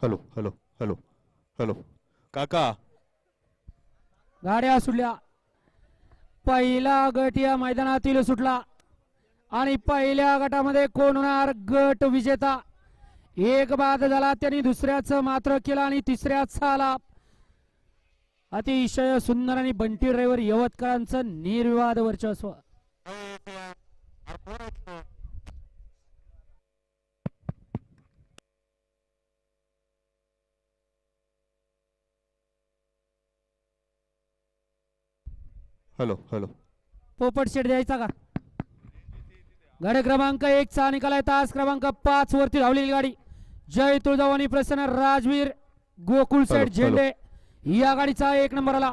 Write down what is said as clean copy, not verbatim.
Hello hello hello hello काका गाड्या सुटल्या. पहिला गट या मैदानातील सुटला आणि पहिल्या गटामध्ये कोण होणार गट विजेता. एक बाद झाला, त्यांनी दुसऱ्याचं मात्र केलं आणि तिसऱ्याचा आला. अतिशय सुंदर आणि बंटी ड्रायव्हर यवतकरांचं निर्विवाद वर्चस्व. हॅलो हॅलो पोपट शेट द्यायचा का? गाडी क्रमांक 1 चा निकाल आहे. तास क्रमांक 5 वरती धावलेली गाडी जय तुळजाभवानी प्रसन्न राजवीर गोकुळ हॅलो, शेठ झेंडे या गाडीचा 1 नंबर आला.